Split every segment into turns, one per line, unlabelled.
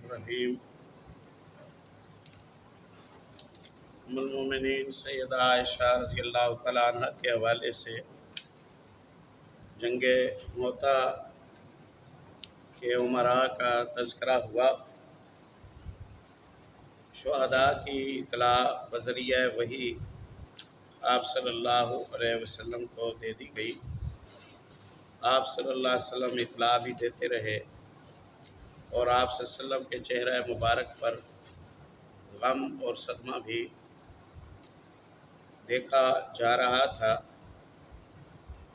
الرحیم ام المومنین سیدہ عائشہ رضی اللہ تعالیٰ عنہ کے حوالے سے جنگ موتا کے عمراء کا تذکرہ ہوا۔ شہداء کی اطلاع بذریعہ وحی آپ صلی اللہ علیہ وسلم کو دے دی گئی۔ آپ صلی اللہ علیہ وسلم اطلاع بھی دیتے رہے اور آپ صلی اللہ علیہ وسلم کے چہرہ مبارک پر غم اور صدمہ بھی دیکھا جا رہا تھا۔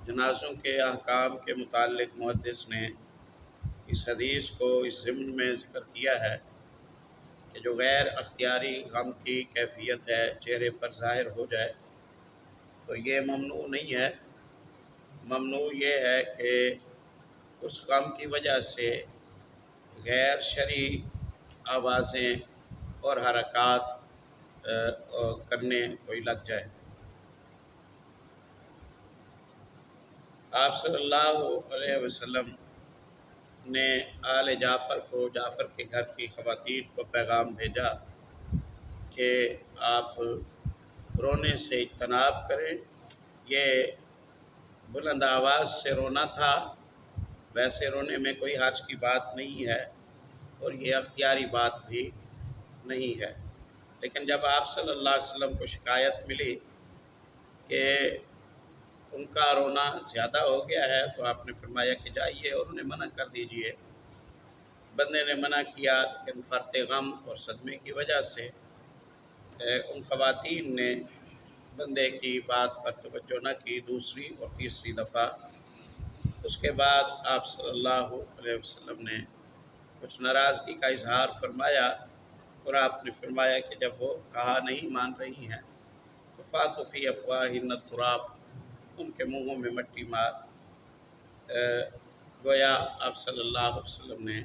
جنازوں کے احکام کے متعلق محدث نے اس حدیث کو اس ضمن میں ذکر کیا ہے کہ جو غیر اختیاری غم کی کیفیت ہے چہرے پر ظاہر ہو جائے تو یہ ممنوع نہیں ہے۔ ممنوع یہ ہے کہ اس غم کی وجہ سے غیر شرعی آوازیں اور حرکات کرنے کوئی لگ جائے۔ آپ صلی اللہ علیہ وسلم نے آل جعفر کو، جعفر کے گھر کی خواتین کو پیغام بھیجا کہ آپ رونے سے اجتناب کریں۔ یہ بلند آواز سے رونا تھا، ویسے رونے میں کوئی حرج کی بات نہیں ہے اور یہ اختیاری بات بھی نہیں ہے، لیکن جب آپ صلی اللہ علیہ وسلم کو شکایت ملی کہ ان کا رونا زیادہ ہو گیا ہے تو آپ نے فرمایا کہ جائیے اور انہیں منع کر دیجئے۔ بندے نے منع کیا لیکن فرط غم اور صدمے کی وجہ سے ان خواتین نے بندے کی بات پر توجہ نہ کی دوسری اور تیسری دفعہ۔ اس کے بعد آپ صلی اللہ علیہ وسلم نے کچھ ناراضگی کا اظہار فرمایا اور آپ نے فرمایا کہ جب وہ کہا نہیں مان رہی ہیں تو فَاتُوا فِي أَفْوَاهِنَّ التُّرَابَ، ان کے منہوں میں مٹی مار۔ گویا آپ صلی اللہ علیہ وسلم نے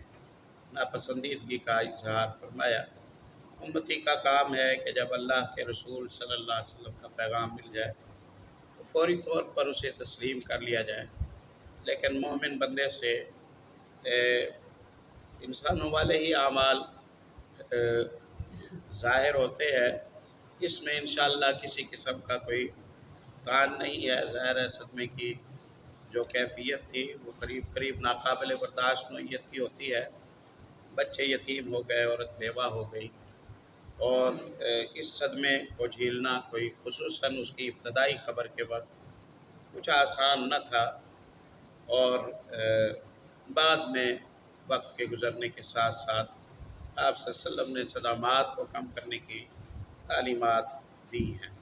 ناپسندیدگی کا اظہار فرمایا۔ امتی کا کام ہے کہ جب اللہ کے رسول صلی اللہ علیہ وسلم کا پیغام مل جائے تو فوری طور پر اسے تسلیم کر لیا جائے، لیکن مومن بندے سے انسانوں والے ہی اعمال ظاہر ہوتے ہیں، اس میں انشاءاللہ کسی قسم کا کوئی تعان نہیں ہے۔ ظاہر صدمے کی جو کیفیت تھی وہ قریب ناقابل برداشت نوعیت کی ہوتی ہے۔ بچے یتیم ہو گئے، عورت بیوہ ہو گئی، اور اس صدمے کو جھیلنا کوئی خصوصاً اس کی ابتدائی خبر کے وقت کچھ آسان نہ تھا، اور بعد میں وقت کے گزرنے کے ساتھ ساتھ آپ صلی اللہ علیہ وسلم نے صدمات کو کم کرنے کی تعلیمات دی ہیں۔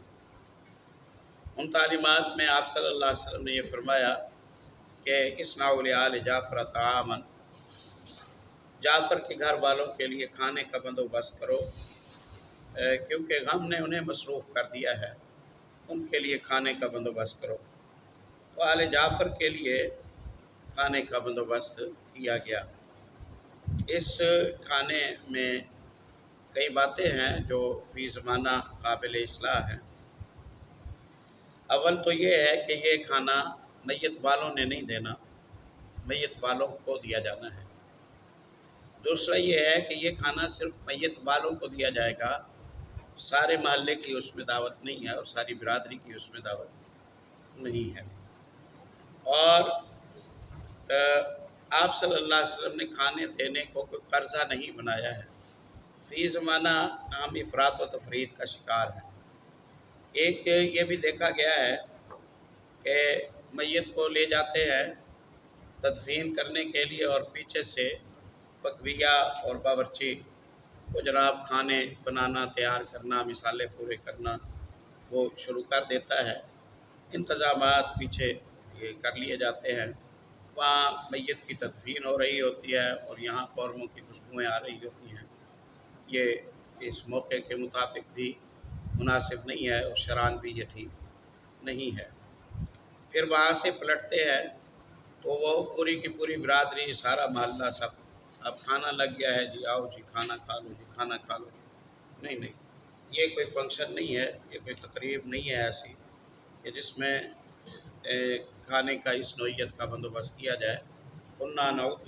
ان تعلیمات میں آپ صلی اللہ علیہ وسلم نے یہ فرمایا کہ اصنعوا لآل جعفر طعاما، جعفر کے گھر والوں کے لیے کھانے کا بندوبست کرو، کیونکہ غم نے انہیں مصروف کر دیا ہے، ان کے لیے کھانے کا بندوبست کرو۔ تو آل جعفر کے لیے کھانے کا بندوبست کیا گیا۔ اس کھانے میں کئی باتیں ہیں جو فی زمانہ قابل اصلاح ہیں۔ اول تو یہ ہے کہ یہ کھانا میت والوں نے نہیں دینا، میت والوں کو دیا جانا ہے۔ دوسرا یہ ہے کہ یہ کھانا صرف میت والوں کو دیا جائے گا، سارے محلے کی اس میں دعوت نہیں ہے اور ساری برادری کی اس میں دعوت نہیں ہے۔ اور آپ صلی اللہ علیہ وسلم نے کھانے دینے کو کوئی قرضہ نہیں بنایا ہے۔ فی زمانہ ہم افراط و تفرید کا شکار ہیں۔ ایک یہ بھی دیکھا گیا ہے کہ میت کو لے جاتے ہیں تدفین کرنے کے لیے اور پیچھے سے بکویہ اور باورچی وہ جناب کھانے بنانا، تیار کرنا، مصالحے پورے کرنا وہ شروع کر دیتا ہے۔ انتظامات پیچھے یہ کر لیے جاتے ہیں، وہاں میت کی تدفین ہو رہی ہوتی ہے اور یہاں قورموں کی خوشبوئیں آ رہی ہوتی ہیں۔ یہ اس موقع کے مطابق بھی مناسب نہیں ہے اور شرعاً بھی یہ ٹھیک نہیں ہے۔ پھر وہاں سے پلٹتے ہیں تو وہ پوری کی پوری برادری، سارا محلہ سب اب کھانا لگ گیا ہے، جی آؤ جی کھانا کھا لو، جی کھانا کھا لو۔ نہیں، یہ کوئی فنکشن نہیں ہے، یہ کوئی تقریب نہیں ہے ایسی کہ جس میں کھانے کا اس نوعیت کا بندوبست کیا جائے۔ قُلْنَا نَعُدُّ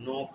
9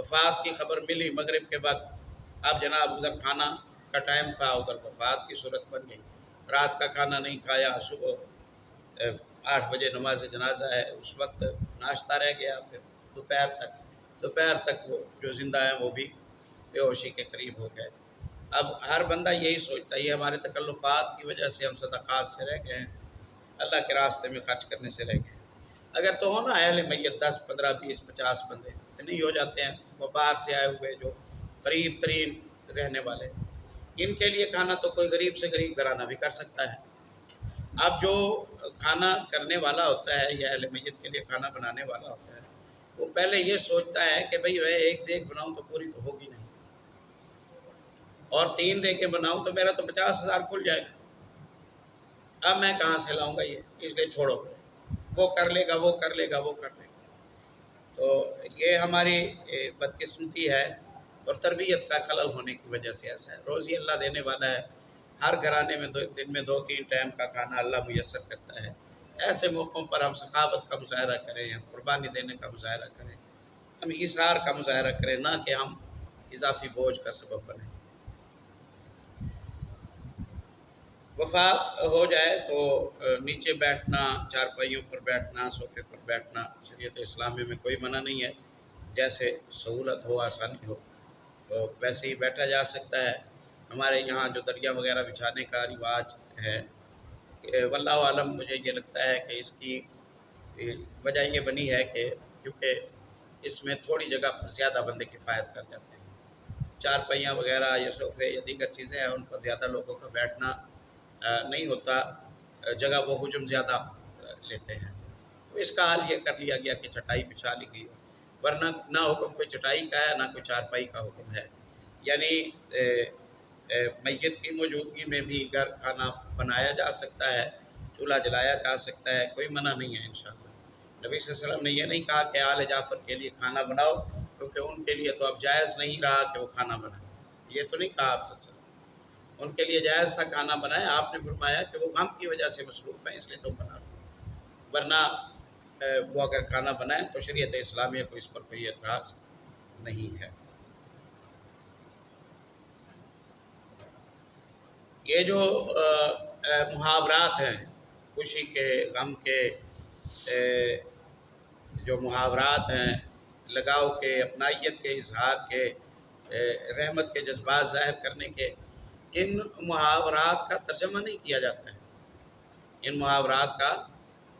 وفات کی خبر ملی مغرب کے وقت، اب جناب ادھر کھانا کا ٹائم تھا، ادھر وفات کی صورت بن گئی، رات کا کھانا نہیں کھایا، صبح 8 بجے نماز جنازہ ہے، اس وقت ناشتہ رہ گیا، پھر دوپہر تک وہ جو زندہ ہیں وہ بھی بے ہوشی کے قریب ہو گئے۔ اب ہر بندہ یہی سوچتا ہے یہ ہمارے تکلفات کی وجہ سے ہم صدقات سے رہ گئے ہیں، اللہ کے راستے میں خرچ کرنے سے رہ گئے ہیں۔ اگر تو ہونا اہل میت 10 15 20 50 بندے اتنے ہی ہو جاتے ہیں، وہ باہر سے آئے ہوئے جو قریب ترین رہنے والے، ان کے لیے کھانا تو کوئی غریب سے غریب گھرانہ بھی کر سکتا ہے۔ اب جو کھانا کرنے والا ہوتا ہے یا اہل میت کے لیے کھانا بنانے والا ہوتا ہے، وہ پہلے یہ سوچتا ہے کہ بھئی میں ایک دیگ بناؤں تو پوری تو ہوگی نہیں، اور 3 دیگیں بناؤں تو میرا تو 50,000 کھل جائے گا، اب میں کہاں سے لاؤں گا یہ، اس لیے چھوڑو، وہ کر لے گا وہ کر لے گا وہ کر لے گا۔ تو یہ ہماری بدقسمتی ہے اور تربیت کا خلل ہونے کی وجہ سے ایسا ہے۔ روزی اللہ دینے والا ہے، ہر گھرانے میں دن میں 2 3 ٹائم کا کھانا اللہ میسر کرتا ہے۔ ایسے موقعوں پر ہم سخاوت کا مظاہرہ کریں، ہم قربانی دینے کا مظاہرہ کریں، ہم ایثار کا مظاہرہ کریں، نہ کہ ہم اضافی بوجھ کا سبب بنیں۔ وفات ہو جائے تو نیچے بیٹھنا، چارپائیوں پر بیٹھنا، صوفے پر بیٹھنا شریعت اسلامی میں کوئی منع نہیں ہے، جیسے سہولت ہو آسانی ہو تو ویسے ہی بیٹھا جا سکتا ہے۔ ہمارے یہاں جو دریا وغیرہ بچھانے کا رواج ہے، واللہ عالم مجھے یہ لگتا ہے کہ اس کی وجہ یہ بنی ہے کہ کیونکہ اس میں تھوڑی جگہ پر زیادہ بندے کفایت کر جاتے ہیں، چارپائیاں وغیرہ یا صوفے یا دیگر چیزیں ہیں ان پر زیادہ لوگوں کا بیٹھنا نہیں ہوتا، جگہ وہ حجم زیادہ لیتے ہیں، تو اس کا حل یہ کر لیا گیا کہ چٹائی بچھا لی گئی، ورنہ نہ حکم کوئی چٹائی کا ہے نہ کوئی چارپائی کا حکم ہے، یعنی میت کی موجودگی میں بھی گھر کھانا بنایا جا سکتا ہے، چولہا جلایا جا سکتا ہے، کوئی منع نہیں ہے انشاءاللہ۔ نبی صلی اللہ علیہ وسلم نے یہ نہیں کہا کہ آل جعفر کے لیے کھانا بناؤ، کیونکہ ان کے لیے تو اب جائز نہیں رہا کہ وہ کھانا بنائیں، یہ تو نہیں کہا آپ صلی اللہ علیہ وسلم، ان کے لیے جائز تھا کھانا بنائیں، آپ نے فرمایا کہ وہ غم کی وجہ سے مصروف ہیں اس لیے تم بنا لو، ورنہ وہ اگر کھانا بنائیں تو شریعت اسلامیہ کو اس پر کوئی اعتراض نہیں ہے۔ یہ جو محاورات ہیں، خوشی کے غم کے جو محاورات ہیں، لگاؤ کے، اپنائیت کے اظہار کے، رحمت کے جذبات ظاہر کرنے کے، ان محاورات کا ترجمہ نہیں کیا جاتا ہے، ان محاورات کا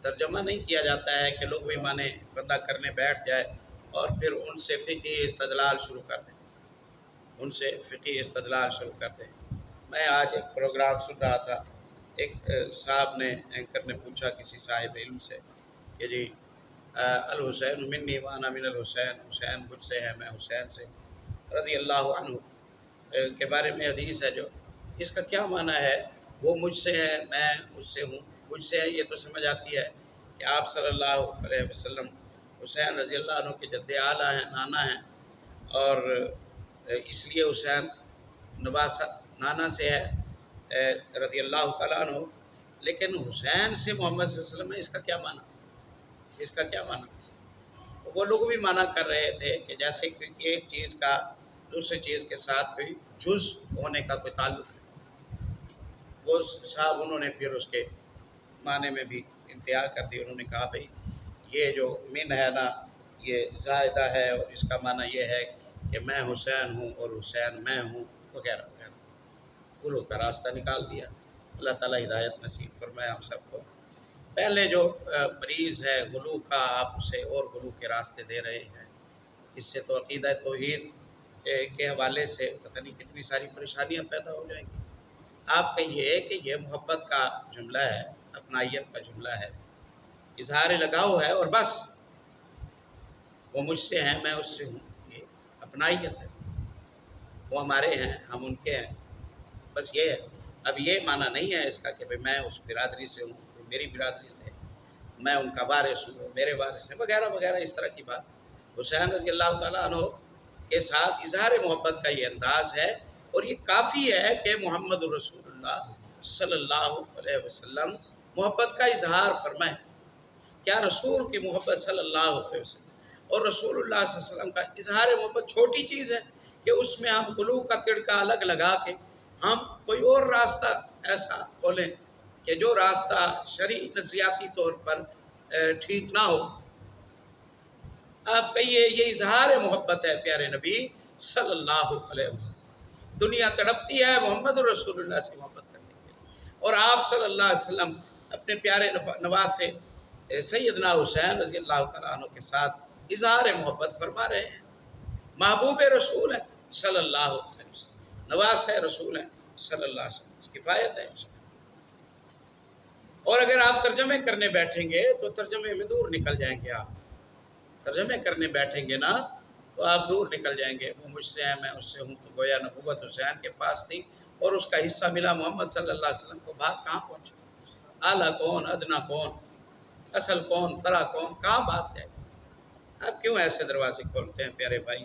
ترجمہ نہیں کیا جاتا ہے کہ لوگ بھی مانے بندہ کرنے بیٹھ جائے اور پھر ان سے فقہی استدلال شروع کر دیں، ان سے فقہی استدلال شروع کر دیں۔ میں آج ایک پروگرام سن رہا تھا، ایک صاحب نے اینکر نے پوچھا کسی صاحب علم سے کہ جی الحسین منی وانا من الحسین، حسین مجھ سے ہے میں حسین سے، رضی اللہ عنہ کے بارے میں حدیث ہے جو، اس کا کیا معنی ہے؟ وہ مجھ سے ہے میں اس سے ہوں، مجھ سے ہے یہ تو سمجھ آتی ہے کہ آپ صلی اللہ علیہ وسلم حسین رضی اللہ عنہ کے جد اعلیٰ ہیں، نانا ہیں، اور اس لیے حسین نواسہ نانا سے ہے رضی اللہ تعالیٰ عنہ، لیکن حسین سے محمد صلی اللہ علیہ وسلم ہے، اس کا کیا معنی؟ اس کا کیا معنی؟ وہ لوگ بھی منع کر رہے تھے کہ جیسے کہ ایک چیز کا دوسری چیز کے ساتھ کوئی جز ہونے کا کوئی تعلق ہے، وہ صاحب انہوں نے پھر اس کے معنی میں بھی انتہا کر دی، انہوں نے کہا بھئی یہ جو من ہے نا یہ زائدہ ہے، اور اس کا معنی یہ ہے کہ میں حسین ہوں اور حسین میں ہوں وغیرہ وغیرہ، غلو کا راستہ نکال دیا۔ اللہ تعالیٰ ہدایت نصیب فرمائے ہم سب کو۔ پہلے جو مریض ہے غلو کا، آپ اسے اور غلو کے راستے دے رہے ہیں، اس سے تو عقیدہ توحید کے حوالے سے پتہ نہیں کتنی ساری پریشانیاں پیدا ہو جائیں گی۔ آپ کہیے کہ یہ محبت کا جملہ ہے، اپنائیت کا جملہ ہے، اظہار لگاؤ ہے، اور بس وہ مجھ سے ہیں میں اس سے ہوں، یہ اپنائیت ہے، وہ ہمارے ہیں ہم ان کے ہیں، بس یہ ہے۔ اب یہ معنی نہیں ہے اس کا کہ میں اس برادری سے ہوں، وہ میری برادری سے ہے، میں ان کا وارث ہوں، میرے وارث ہیں وغیرہ وغیرہ اس طرح کی بات۔ حسین رضی اللہ تعالیٰ عنہ کے ساتھ اظہار محبت کا یہ انداز ہے، اور یہ کافی ہے کہ محمد رسول اللہ صلی اللہ علیہ وسلم محبت کا اظہار فرمائیں۔ کیا رسول کی محبت صلی اللہ علیہ وسلم اور رسول اللہ صلی اللہ علیہ وسلم کا اظہار محبت چھوٹی چیز ہے کہ اس میں ہم غلو کا تڑکا الگ لگا کے ہم کوئی اور راستہ ایسا کھولیں کہ جو راستہ شرعی نظریاتی طور پر ٹھیک نہ ہو. آپ کہیے یہ اظہار محبت ہے پیارے نبی صلی اللہ علیہ وسلم. دنیا تڑپتی ہے محمد رسول اللہ سے محبت کرنے کے لیے، اور آپ صلی اللہ علیہ وسلم اپنے پیارے نواسے سیدنا حسین رضی اللہ تعالیٰ عنہ کے ساتھ اظہار محبت فرما رہے ہیں. محبوب رسول ہیں صلی اللہ علیہ وسلم، نواس ہے رسول ہیں صلی اللہ علیہ وسلم، اس کفایت ہے. اور اگر آپ ترجمے کرنے بیٹھیں گے تو ترجمے میں دور نکل جائیں گے. آپ ترجمے کرنے بیٹھیں گے نا تو آپ دور نکل جائیں گے. وہ مجھ سے ہے میں اس سے ہوں، تو گویا نبوت حسین کے پاس تھی اور اس کا حصہ ملا محمد صلی اللہ علیہ وسلم کو. بات کہاں پہنچی؟ اعلیٰ کون، ادنا کون، اصل کون، فرع کون، کہاں بات ہے؟ آپ کیوں ایسے دروازے کھولتے ہیں پیارے بھائی؟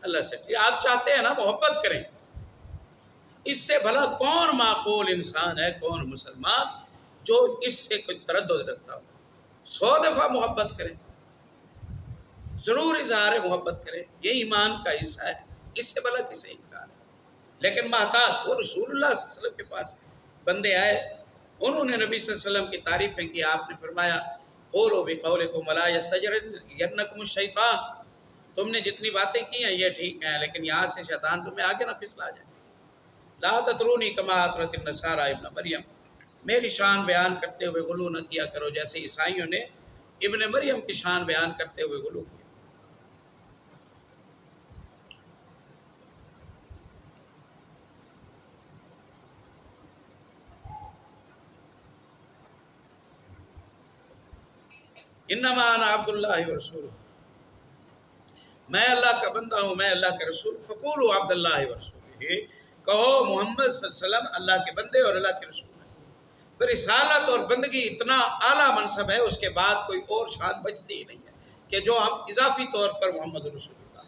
اللہ سے آپ چاہتے ہیں نا محبت کریں. اس سے بھلا کون معقول انسان ہے، کون مسلمان جو اس سے کوئی تردد رکھتا ہو؟ 100 دفعہ محبت کریں، ضرور اظہار محبت کریں، یہ ایمان کا حصہ ہے. اس سے بھلا کسے انکار ہے؟ لیکن محتاط وہ رسول اللہ صلی اللہ علیہ وسلم کے پاس بندے آئے، انہوں نے نبی صلی اللہ علیہ وسلم کی تعریفیں کی. آپ نے فرمایا قولوا بقولکم ولا یستجرنکم الشیطان، تم نے جتنی باتیں کی ہیں یہ ٹھیک ہیں، لیکن یہاں سے شیطان تمہیں آگے نہ پھسلا جائے. لا تطرونی کما اطرت النصارى ابن مریم، میری شان بیان کرتے ہوئے غلو نہ کیا کرو جیسے عیسائیوں نے ابن مریم کی شان بیان کرتے ہوئے غلو کیا. انما انا عبد اللہ ورسولہ، میں اللہ کا بندہ ہوں، میں اللہ کا رسول. فقولوا عبد اللہ ورسولہ، کہو محمد صلی اللہ علیہ وسلم اللہ کے بندے اور اللہ کے رسول ہیں. پھر رسالت اور بندگی اتنا اعلیٰ منصب ہے، اس کے بعد کوئی اور شان بچتی ہی نہیں ہے کہ جو ہم اضافی طور پر محمد رسول اللہ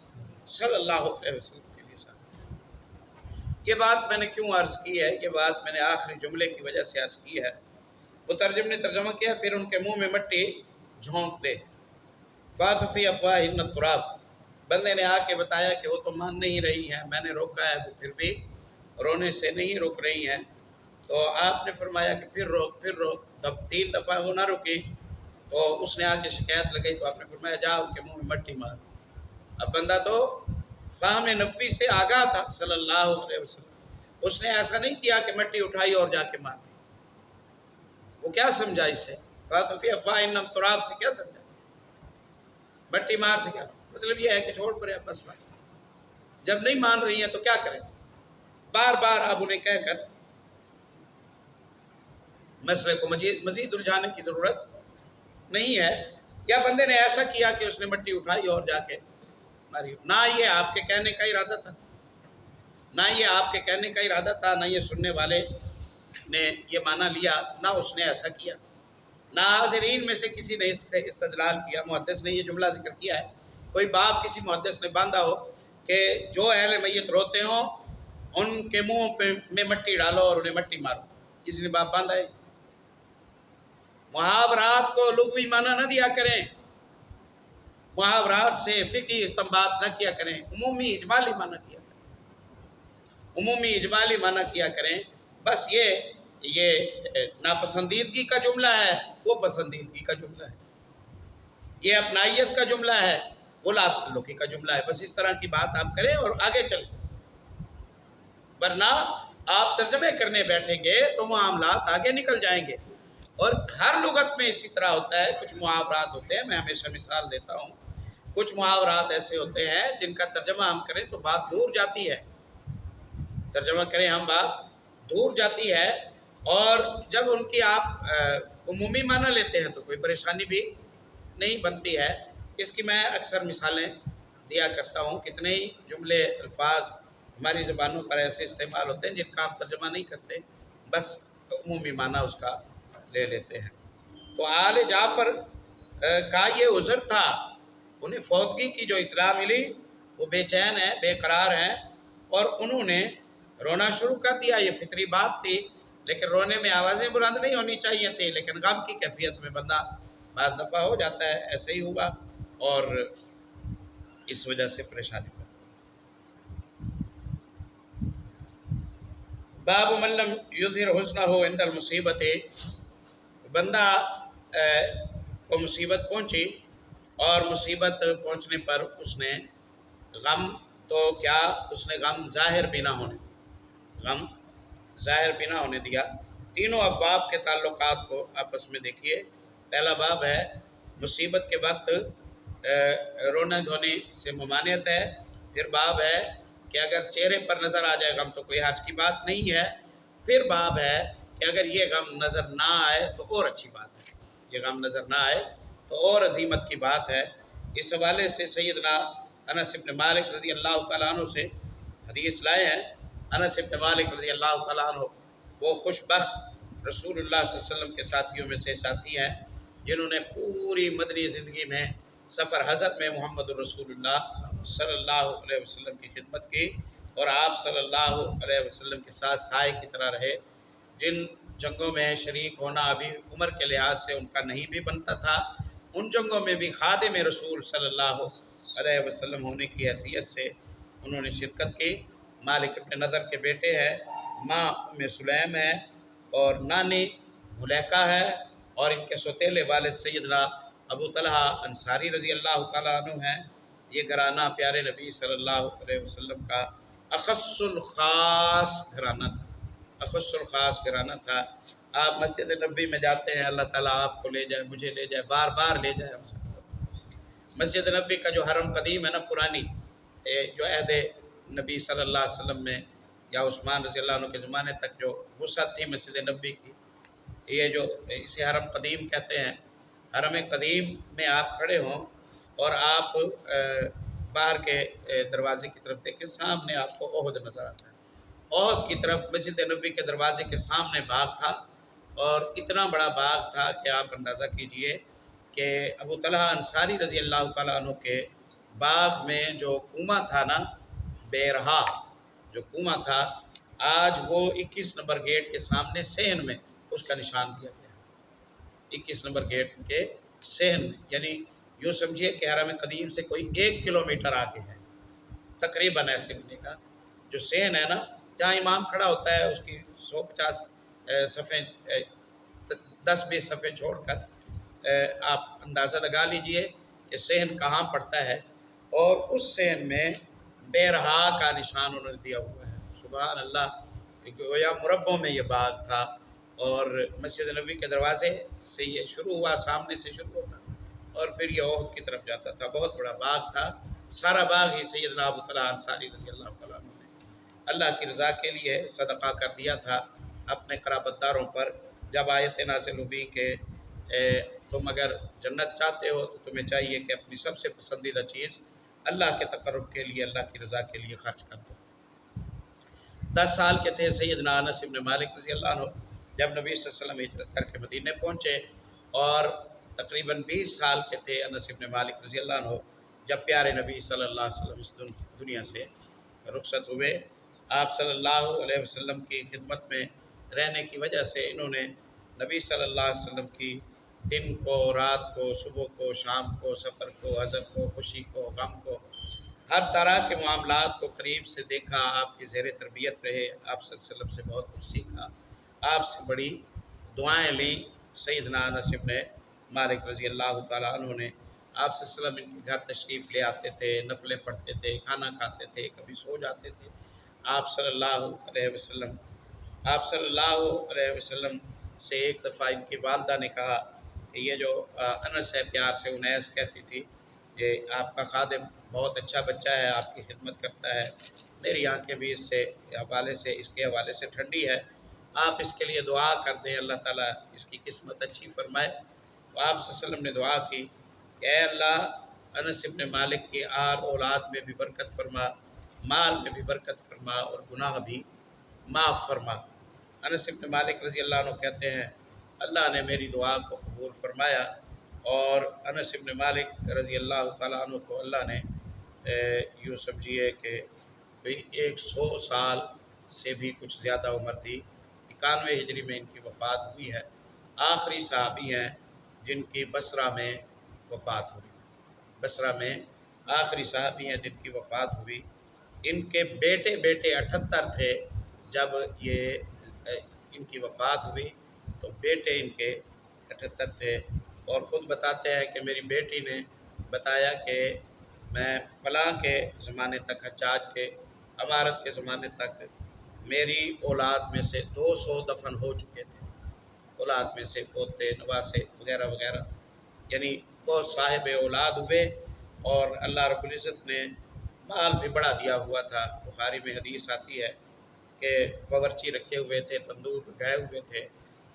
صلی اللہ علیہ وسلم کے لیے ساتھ. یہ بات میں نے کیوں عرض کی ہے؟ یہ بات میں نے آخری جملے کی وجہ سے عرض کی ہے. مترجم نے ترجمہ کیا، پھر ان کے منہ میں مٹی جھونک دے. فَاثْفِي أَفْوَاهِهِنَّ التُّرَابَ، بندے نے آ کے بتایا کہ وہ تو مان نہیں رہی ہیں، میں نے روکا ہے، وہ پھر بھی رونے سے نہیں رک رہی ہیں. تو آپ نے فرمایا کہ پھر روک، پھر روک. جب 3 دفعہ وہ نہ رکی تو اس نے آ کے شکایت لگائی، تو آپ نے فرمایا جا ان کے منہ میں مٹی مار. اب بندہ تو فہم نبوی سے آگاہ تھا صلی اللہ علیہ وسلم، اس نے ایسا نہیں کیا کہ مٹی اٹھائی اور جا کے مار. وہ کیا سمجھا اسے؟ فَاثْفِي أَفْوَاهِهِنَّ التُّرَابَ سے کیا سمجھا؟ مٹی مار سے کیا مطلب؟ یہ ہے کہ چھوڑ پڑے بس. جب نہیں مان رہی ہیں تو کیا کریں؟ بار بار اب انہیں کہہ کر مسئلے کو مزید الجھانے کی ضرورت نہیں ہے. یا بندے نے ایسا کیا کہ اس نے مٹی اٹھائی اور جا کے ماری. نہ یہ آپ کے کہنے کا ارادہ تھا، نہ یہ آپ کے کہنے کا ارادہ تھا، نہ یہ سننے والے نے یہ مانا لیا، نہ اس نے ایسا کیا، نہ حاضرین میں سے کسی نے اس سے استدلال کیا. محدث نے یہ جملہ ذکر کیا ہے، کوئی باب کسی محدث نے باندھا ہو کہ جو اہل میت روتے ہوں ان کے منہ میں مٹی ڈالو اور انہیں مٹی مارو. کسی نے باب باندھا ہے؟ محاورات کو لغوی معنی نہ دیا کریں، محاورات سے فقہی استنباط نہ کیا کریں، عمومی اجمالی معنی کیا کریں، عمومی اجمالی معنی کیا کریں. بس یہ ناپسندیدگی کا جملہ ہے، وہ پسندیدگی کا جملہ ہے. یہ اپنائیت کا جملہ ہے، وہ لا تعلقی کا جملہ ہے. بس اس طرح کی بات آپ کریں اور آگے چلیں. ورنہ آپ ترجمے کرنے بیٹھیں گے تو معاملات آگے نکل جائیں گے. اور ہر لغت میں اسی طرح ہوتا ہے. کچھ محاورات ہوتے ہیں، میں ہمیشہ مثال دیتا ہوں، کچھ محاورات ایسے ہوتے ہیں جن کا ترجمہ ہم کریں تو بات دور جاتی ہے، ترجمہ کریں ہم بات دور جاتی ہے. اور جب ان کی آپ عمومی معنی لیتے ہیں تو کوئی پریشانی بھی نہیں بنتی ہے. اس کی میں اکثر مثالیں دیا کرتا ہوں. کتنے ہی جملے الفاظ ہماری زبانوں پر ایسے استعمال ہوتے ہیں جن کا آپ ترجمہ نہیں کرتے، بس عمومی معنی اس کا لے لیتے ہیں. تو آل جعفر کا یہ عذر تھا، انہیں فوتگی کی جو اطلاع ملی وہ بے چین ہیں، بے قرار ہیں، اور انہوں نے رونا شروع کر دیا. یہ فطری بات تھی، لیکن رونے میں آوازیں بلند نہیں ہونی چاہیے تھی، لیکن غم کی کیفیت میں بندہ بعض دفعہ ہو جاتا ہے. ایسے ہی ہوا اور اس وجہ سے پریشانی میں۔ باب من لم یظہر حسنہ عند المصیبت، بندہ کو مصیبت پہنچی اور مصیبت پہنچنے پر اس نے غم، تو کیا اس نے غم ظاہر بھی نہ ہونے، غم ظاہر بھی نہ ہونے دیا۔ تینوں ابواب کے تعلقات کو آپس میں دیکھیے۔ پہلا باب ہے مصیبت کے وقت رونے دھونے سے ممانعت ہے۔ پھر باب ہے کہ اگر چہرے پر نظر آ جائے غم تو کوئی حرج کی بات نہیں ہے۔ پھر باب ہے کہ اگر یہ غم نظر نہ آئے تو اور اچھی بات ہے، یہ غم نظر نہ آئے تو اور عظیمت کی بات ہے۔ اس حوالے سے سیدنا انس بن مالک رضی اللہ تعالیٰ عنہ سے حدیث لائے ہیں۔ انس بن مالک رضی اللہ تعالیٰ عنہ وہ خوش بخت رسول اللہ صلی اللہ علیہ وسلم کے ساتھیوں میں سے ساتھی ہیں جنہوں نے پوری مدنی زندگی میں سفر حضرت میں محمد الرسول اللہ صلی اللہ علیہ وسلم کی خدمت کی اور آپ صلی اللہ علیہ وسلم کے ساتھ سائے کی طرح رہے۔ جن جنگوں میں شریک ہونا ابھی عمر کے لحاظ سے ان کا نہیں بھی بنتا تھا، ان جنگوں میں بھی خادم رسول صلی اللہ علیہ وسلم ہونے کی حیثیت سے انہوں نے شرکت کی۔ مالک ابن نضر کے بیٹے ہیں، ماں ام سلیم ہے اور نانی ملیکہ ہے، اور ان کے سوتیلے والد سیدنا ابو طلحہ انصاری رضی اللہ تعالیٰ عنہ ہیں۔ یہ گھرانہ پیارے نبی صلی اللہ علیہ وسلم کا اخص الخاص گھرانہ تھا، اخص الخاص گھرانہ تھا۔ آپ مسجد نبی میں جاتے ہیں، اللہ تعالیٰ آپ کو لے جائے، مجھے لے جائے، بار بار لے جائے ہم سب کو۔ مسجد نبی کا جو حرم قدیم ہے نا، پرانی، جو عہد نبی صلی اللہ علیہ وسلم میں یا عثمان رضی اللہ عنہ کے زمانے تک جو وسعت تھی مسجد نبی کی، یہ جو اسے حرم قدیم کہتے ہیں۔ حرم قدیم میں آپ کھڑے ہوں اور آپ باہر کے دروازے کی طرف دیکھیں، سامنے آپ کو احد نظر آتا ہے۔ احد کی طرف مسجد نبی کے دروازے کے سامنے باغ تھا، اور اتنا بڑا باغ تھا کہ آپ اندازہ کیجئے کہ ابو طلحہ انصاری رضی اللہ تعالیٰ عنہ کے باغ میں جو کنواں تھا نا، بیرہا جو کنواں تھا، آج وہ 21 نمبر گیٹ کے سامنے صحن میں اس کا نشان دیا گیا ہے۔ 21 نمبر گیٹ کے صحن میں، یعنی یوں سمجھیے کہ حرم قدیم سے کوئی 1 کلومیٹر آگے ہے تقریباً ایسے ملے گا۔ جو صحن ہے نا، جہاں امام کھڑا ہوتا ہے، اس کی 150 صفحے 10-20 صفحے چھوڑ کر آپ اندازہ لگا لیجئے کہ صحن کہاں پڑتا ہے، اور اس صحن میں بیرہا کا نشان انہوں نے دیا ہوا ہے۔ سبحان اللہ، گویا مربعوں میں یہ باغ تھا، اور مسجد نبی کے دروازے سے یہ شروع ہوا، سامنے سے شروع ہوتا اور پھر یہ احد کی طرف جاتا تھا۔ بہت بڑا باغ تھا، سارا باغ ہی سیدنا ابو طلحہ انصاری رضی اللہ تعالیٰ عنہ نے اللہ کی رضا کے لیے صدقہ کر دیا تھا اپنے قرابت داروں پر۔ جب آیت نازل ہوئی کہ تم اگر جنت چاہتے ہو تو تمہیں چاہیے کہ اپنی سب سے پسندیدہ چیز اللہ کے تقرب کے لیے، اللہ کی رضا کے لیے خرچ کر دو۔ 10 سال کے تھے سیدنا انس بن مالک رضی اللہ عنہ جب نبی صلی اللہ علیہ وسلم ہجرت کر کے مدینے پہنچے، اور تقریباً 20 سال کے تھے انس بن مالک رضی اللہ عنہ جب پیارے نبی صلی اللہ علیہ وسلم اس دنیا سے رخصت ہوئے۔ آپ صلی اللہ علیہ وسلم کی خدمت میں رہنے کی وجہ سے انہوں نے نبی صلی اللہ علیہ وسلم کی دن کو، رات کو، صبح کو، شام کو، سفر کو، حزن کو، خوشی کو، غم کو، ہر طرح کے معاملات کو قریب سے دیکھا۔ آپ کی زیر تربیت رہے، آپ صلی اللہ علیہ وسلم سے بہت کچھ سیکھا، آپ سے بڑی دعائیں لیں۔ سیدنا انس بن مالک رضی اللہ تعالیٰ عنہ نے آپ صلی اللہ علیہ وسلم ان کے گھر تشریف لے آتے تھے، نفلیں پڑھتے تھے، کھانا کھاتے تھے، کبھی سو جاتے تھے۔ آپ صلی اللہ علیہ وسلم سے ایک دفعہ ان کی والدہ نے کہا کہ یہ جو انس ہے، پیار سے انیس کہتی تھی، یہ آپ کا خادم بہت اچھا بچہ ہے، آپ کی خدمت کرتا ہے، میری آنکھیں بھی اس کے حوالے سے ٹھنڈی ہے، آپ اس کے لیے دعا کر دیں، اللہ تعالیٰ اس کی قسمت اچھی فرمائے۔ تو آپ صلی اللہ علیہ وسلم نے دعا کی کہ اے اللہ، انس بن مالک کی آل اولاد میں بھی برکت فرما، مال میں بھی برکت فرما، اور گناہ بھی معاف فرما۔ انس بن مالک رضی اللہ عنہ کہتے ہیں اللہ نے میری دعا کو قبول فرمایا، اور انس بن مالک رضی اللہ تعالیٰ عنہ کو اللہ نے یوں سمجھیے کہ 100 سال سے بھی کچھ زیادہ عمر دی۔ 91 ہجری میں ان کی وفات ہوئی ہے۔ آخری صحابی ہیں جن کی بصرہ میں وفات ہوئی، بصرہ میں آخری صحابی ہیں جن کی وفات ہوئی۔ ان کے بیٹے بیٹے 78 تھے جب یہ ان کی وفات ہوئی، تو بیٹے ان کے 78 تھے، اور خود بتاتے ہیں کہ میری بیٹی نے بتایا کہ میں فلاں کے زمانے تک، حجاج کے امارت کے زمانے تک میری اولاد میں سے 200 دفن ہو چکے تھے، اولاد میں سے پوتے نواسے وغیرہ وغیرہ، یعنی بہت صاحب اولاد ہوئے، اور اللہ رب العزت نے مال بھی بڑا دیا ہوا تھا۔ بخاری میں حدیث آتی ہے کہ باورچی رکھے ہوئے تھے، تندور گئے ہوئے تھے،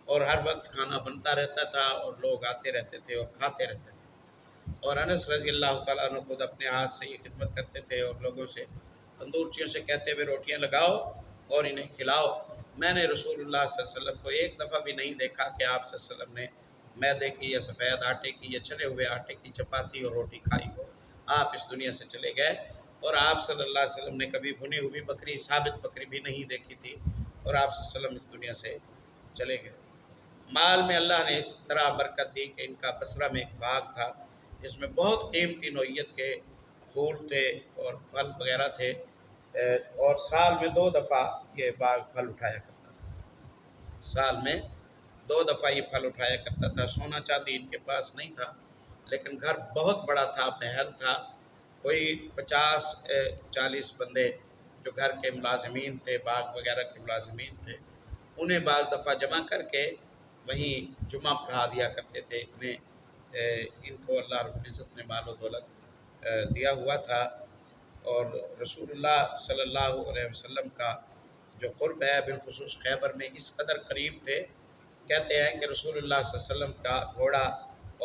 اور ہر وقت کھانا بنتا رہتا تھا اور لوگ آتے رہتے تھے اور کھاتے رہتے تھے۔ اور انس رضی اللہ تعالیٰ عنہ خود اپنے ہاتھ سے یہ خدمت کرتے تھے، اور لوگوں سے تندورچیوں سے کہتے ہوئے روٹیاں لگاؤ اور انہیں کھلاؤ۔ میں نے رسول اللہ صلی اللہ علیہ وسلم کو ایک دفعہ بھی نہیں دیکھا کہ آپ صلی اللہ علیہ وسلم نے میدے کی یا سفید آٹے کی یا چھنے ہوئے آٹے کی چپاتی اور روٹی کھائی ہو۔ آپ اس دنیا سے چلے گئے، اور آپ صلی اللہ علیہ وسلم نے کبھی بھنی ہوئی بکری، ثابت بکری بھی نہیں دیکھی تھی، اور آپ صلی اللہ علیہ وسلم اس دنیا سے چلے گئے۔ مال میں اللہ نے اس طرح برکت دی کہ ان کا بصرہ میں ایک باغ تھا جس میں بہت قیمتی نوعیت کے پھول تھے اور پھل وغیرہ تھے، اور سال میں 2 دفعہ یہ باغ پھل اٹھایا کرتا تھا، سال میں 2 دفعہ یہ پھل اٹھایا کرتا تھا۔ سونا چاندی ان کے پاس نہیں تھا، لیکن گھر بہت بڑا تھا، محل تھا، کوئی 50-40 بندے جو گھر کے ملازمین تھے، باغ وغیرہ کے ملازمین تھے، انہیں بعض دفعہ جمع کر کے وہیں جمعہ پڑھا دیا کرتے تھے۔ اتنے ان کو اللہ رب العزت نے مال و دولت دیا ہوا تھا، اور رسول اللہ صلی اللہ علیہ وسلم کا جو قرب ہے بالخصوص خیبر میں اس قدر قریب تھے، کہتے ہیں کہ رسول اللہ صلی اللہ علیہ وسلم کا گھوڑا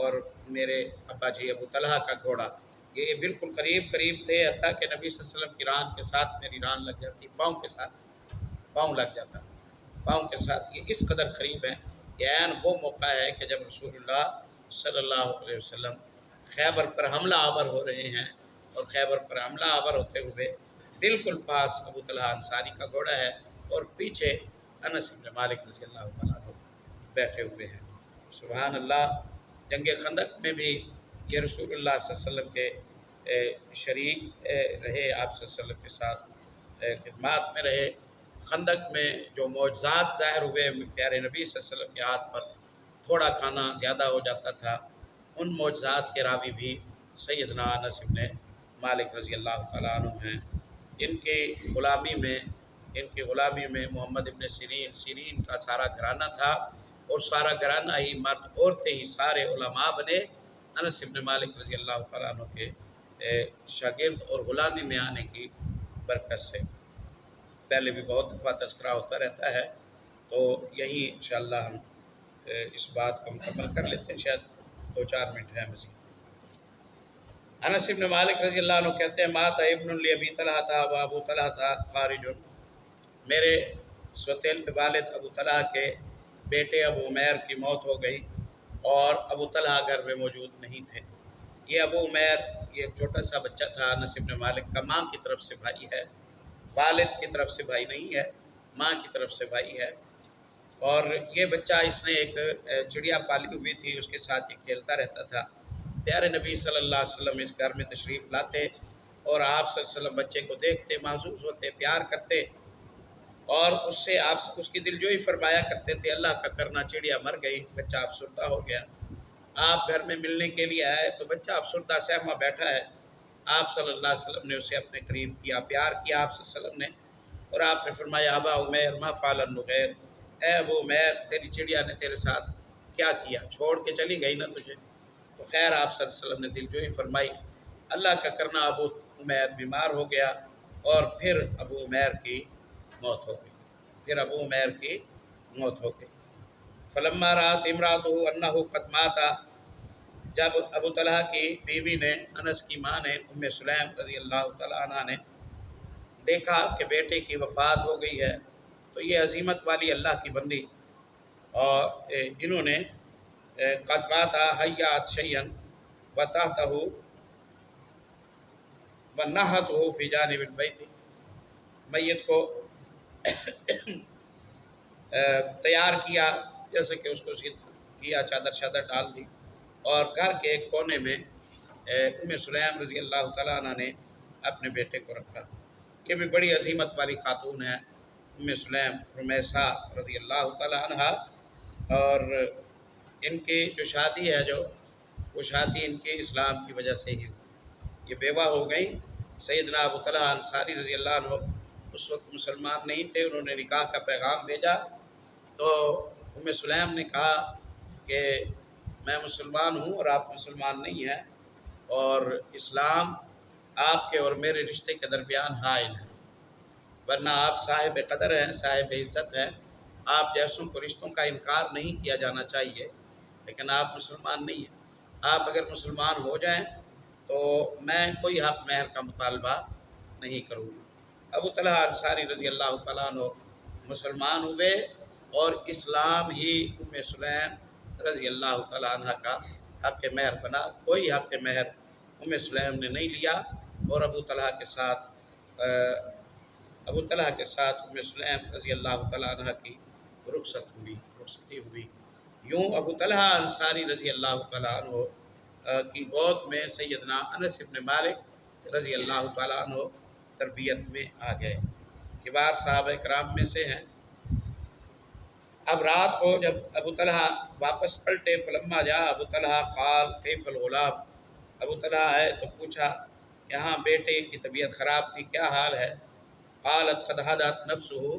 اور میرے ابا جی ابو طلحہ کا گھوڑا یہ بالکل قریب قریب تھے، حتیٰ کہ نبی صلی اللہ علیہ وسلم کی ران کے ساتھ میری ران لگ جاتی، پاؤں کے ساتھ پاؤں لگ جاتا، پاؤں کے ساتھ، یہ اس قدر قریب ہیں۔ یہ عین وہ موقع ہے کہ جب رسول اللہ صلی اللہ علیہ وسلم خیبر پر حملہ آور ہو رہے ہیں، اور خیبر پر حملہ آور ہوتے ہوئے بالکل پاس ابو طلحہ انصاری کا گھوڑا ہے، اور پیچھے انس بن مالک رضی اللہ تعالیٰ عنہ بیٹھے ہوئے ہیں۔ سبحان اللہ۔ جنگ خندق میں بھی یہ رسول اللہ صلی اللہ علیہ وسلم کے شریک رہے، آپ صلی اللہ علیہ وسلم کے ساتھ خدمات میں رہے۔ خندق میں جو معجزات ظاہر ہوئے پیارے نبی صلی اللہ علیہ وسلم کے ہاتھ پر تھوڑا کھانا زیادہ ہو جاتا تھا، ان معجزات کے راوی بھی سیدنا انس بن مالک رضی اللہ تعالیٰ عنہ ہیں۔ ان کی غلامی میں محمد ابن سیرین کا سارا گھرانہ تھا، اور سارا گھرانہ ہی مرد عورتیں ہی سارے علماء بنے انس بن مالک رضی اللہ تعالیٰ عنہ کے شاگرد اور غلامی میں آنے کی برکت سے۔ پہلے بھی بہت دفعہ تذکرہ ہوتا رہتا ہے، تو یہی انشاءاللہ ہم اس بات کو مکمل کر لیتے ہیں، شاید 2-4 منٹ ہیں مزید۔ انس بن مالک رضی اللہ عنہ کہتے ہیں مات ابن لی ابی طلحہ تھا و ابو طلحہ تھا خارج، میرے سوتیل والد ابو طلحہ کے بیٹے ابو عمیر کی موت ہو گئی، اور ابو طلحہ گھر میں موجود نہیں تھے۔ یہ ابو عمیر یہ ایک چھوٹا سا بچہ تھا، انس بن مالک کا ماں کی طرف سے بھائی ہے، والد کی طرف سے بھائی نہیں ہے، ماں کی طرف سے بھائی ہے، اور یہ بچہ اس نے ایک چڑیا پالی ہوئی تھی، اس کے ساتھ یہ کھیلتا رہتا تھا۔ پیارے نبی صلی اللہ علیہ وسلم اس گھر میں تشریف لاتے، اور آپ صلی اللہ علیہ وسلم بچے کو دیکھتے، محظوظ ہوتے، پیار کرتے، اور اس سے آپ اس کی دلجوئی فرمایا کرتے تھے۔ اللہ کا کرنا چڑیا مر گئی، بچہ افسردہ ہو گیا، آپ گھر میں ملنے کے لیے آئے تو بچہ افسردہ سہما بیٹھا ہے۔ آپ صلی اللہ علیہ وسلم نے اسے اپنے قریب کیا، پیار کیا آپ صلی اللہ علیہ وسلم نے، اور آپ نے فرمایا ابا عمیر ما فعل النغیر، اے ابو عمیر تیری چڑیا نے تیرے ساتھ کیا کیا، چھوڑ کے چلی گئی نا تجھے؟ تو خیر آپ صلی اللہ علیہ وسلم نے دلجوئی فرمائی۔ اللہ کا کرنا ابو عمیر بیمار ہو گیا، اور پھر ابو عمیر کی موت ہو گئی۔ فلما رات امراتہ انہ قد مات، جب ابو طلحہ کی بیوی نے، انس کی ماں نے، ام سلیم رضی اللہ تعالیٰ عنہ نے دیکھا کہ بیٹے کی وفات ہو گئی ہے، تو یہ عظیمت والی اللہ کی بندی، اور انہوں نے قد مات حیات شیئن وتحتہ ونحتہ فی جانب البیت، میت کو تیار کیا، جیسے کہ اس کو کیا، چادر شادر ڈال دی، اور گھر کے ایک کونے میں سلیم رضی اللہ تعالیٰ عنہ نے اپنے بیٹے کو رکھا۔ یہ بھی بڑی عظیمت والی خاتون ہے سلیم رمیسہ رضی اللہ تعالیٰ عنہ، اور ان کی جو شادی ہے وہ شادی ان کے اسلام کی وجہ سے ہی ہوئی۔ یہ بیوہ ہو گئی۔ سیدنا ابو طلحہ انصاری رضی اللہ عنہ اس وقت مسلمان نہیں تھے، انہوں نے نکاح کا پیغام بھیجا تو سلیم نے کہا کہ میں مسلمان ہوں اور آپ مسلمان نہیں ہیں، اور اسلام آپ کے اور میرے رشتے کے درمیان حائل ہے، ورنہ آپ صاحب قدر ہیں، صاحب عزت ہیں، آپ جیسوں کو رشتوں کا انکار نہیں کیا جانا چاہیے، لیکن آپ مسلمان نہیں ہیں۔ آپ اگر مسلمان ہو جائیں تو میں کوئی حق مہر کا مطالبہ نہیں کروں گا۔ ابو طلحہ انصاری رضی اللہ تعالیٰ عنہ مسلمان ہوئے اور اسلام ہی سلیم رضی اللہ تعالیٰ عنہ کا حق مہر بنا۔ کوئی حق مہر سلیم نے نہیں لیا، اور ابو طلحہ کے ساتھ سلیم رضی اللہ تعالیٰ عنہ کی رخصتی ہوئی۔ یوں ابو طلحہ انصاری رضی اللہ تعالیٰ عنہ کی گود میں سیدنا انس بن مالک رضی اللہ تعالیٰ عنہ تربیت میں آ گئے، کبار صحابہ کرام میں سے ہیں۔ اب رات کو جب ابو طلحہ واپس پلٹے، فلما جا ابو طلحہ قال کیف الغلام، ابو طلحہ آئے تو پوچھا یہاں بیٹے کی طبیعت خراب تھی، کیا حال ہے؟ قالت قد ہدت نفسہ،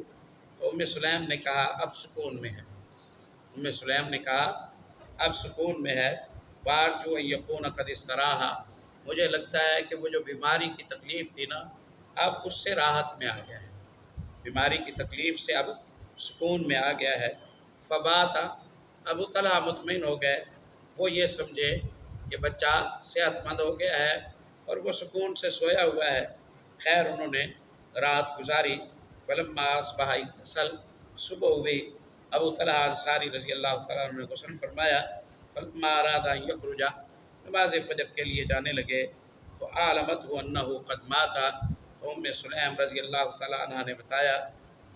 تو سلیم نے کہا اب سکون میں ہے۔ سلیم نے کہا اب سکون میں ہے۔ وارجو ان یکون قد استراحا، مجھے لگتا ہے کہ وہ جو بیماری کی تکلیف تھی نا، اب اس سے راحت میں آ گیا ہے، بیماری کی تکلیف سے اب سکون میں آ گیا ہے۔ فباتا، ابو طلحہ مطمئن ہو گئے، وہ یہ سمجھے کہ بچہ صحت مند ہو گیا ہے اور وہ سکون سے سویا ہوا ہے۔ خیر انہوں نے رات گزاری۔ فلما اصبح اغتسل، صبح ہوئی، ابو طلحہ انصاری رضی اللہ تعالیٰ عنہ نے غسل فرمایا۔ فلما اراد ان یخرج، نماز فجر کے لیے جانے لگے تو علمته انہ قد مات، تو سلیم رضی اللہ تعالیٰ عنہ نے بتایا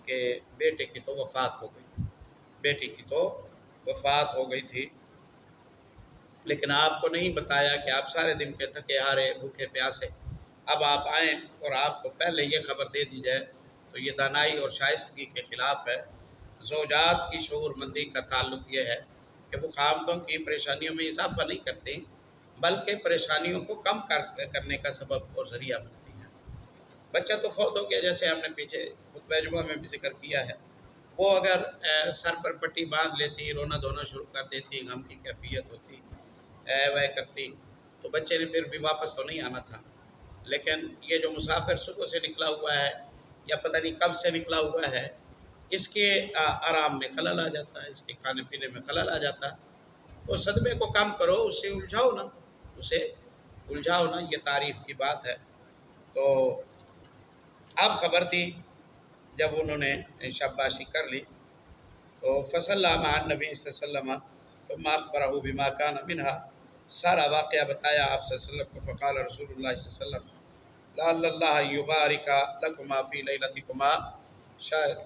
کہ بیٹے کی تو وفات ہو گئی تھی، بیٹی کی تو وفات ہو گئی تھی، لیکن آپ کو نہیں بتایا کہ آپ سارے دن کے تھکے ہارے بھوکے پیاسے، اب آپ آئیں اور آپ کو پہلے یہ خبر دے دی جائے تو یہ دانائی اور شائستگی کے خلاف ہے۔ زوجات کی شعور مندی کا تعلق یہ ہے کہ وہ خامدوں کی پریشانیوں میں اضافہ نہیں کرتی، بلکہ پریشانیوں کو کم کرنے کا سبب اور ذریعہ بنتی ہیں۔ بچہ تو فوت ہو گیا، جیسے ہم نے پیچھے خطبہ جمعہ میں بھی ذکر کیا ہے، وہ اگر سر پر پٹی باندھ لیتی، رونا دھونا شروع کر دیتی، غم کی کیفیت ہوتی، وہ کرتی، تو بچے نے پھر بھی واپس تو نہیں آنا تھا۔ لیکن یہ جو مسافر صبح سے نکلا ہوا ہے یا پتہ نہیں کب سے نکلا ہوا ہے، اس کے آرام میں خلل آ جاتا ہے، اس کے کھانے پینے میں خلل آ جاتا ہے، تو صدمے کو کم کرو، اسے الجھاؤ نا، یہ تعریف کی بات ہے۔ تو اب خبر تھی، جب انہوں نے شاباشی کر لی تو فصلی مع النبی صلی اللہ علیہ وسلم ثم اخبرہ بما کان منہا، سارا واقعہ بتایا آپ صلی اللہ علیہ وسلم کو۔ فقال رسول اللہ صلی اللہ علیہ وسلم لعل اللہ یبارک لکما فی لیلتکما، شاید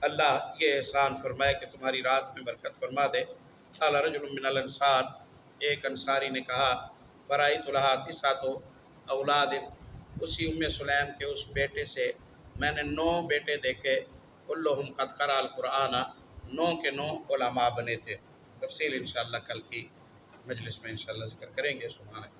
اللہ یہ احسان فرمائے کہ تمہاری رات میں برکت فرما دے۔ قال رجل من الانصار، ایک انصاری نے کہا فرائیت لہا تسعۃ اولاد، اسی سلیم کے اس بیٹے سے میں نے 9 بیٹے دیکھے، کلہم قد قرأ القرآن، 9 کے 9 علماء بنے تھے۔ تفصیل انشاءاللہ کل کی مجلس میں انشاءاللہ ذکر کریں گے۔ سبحانک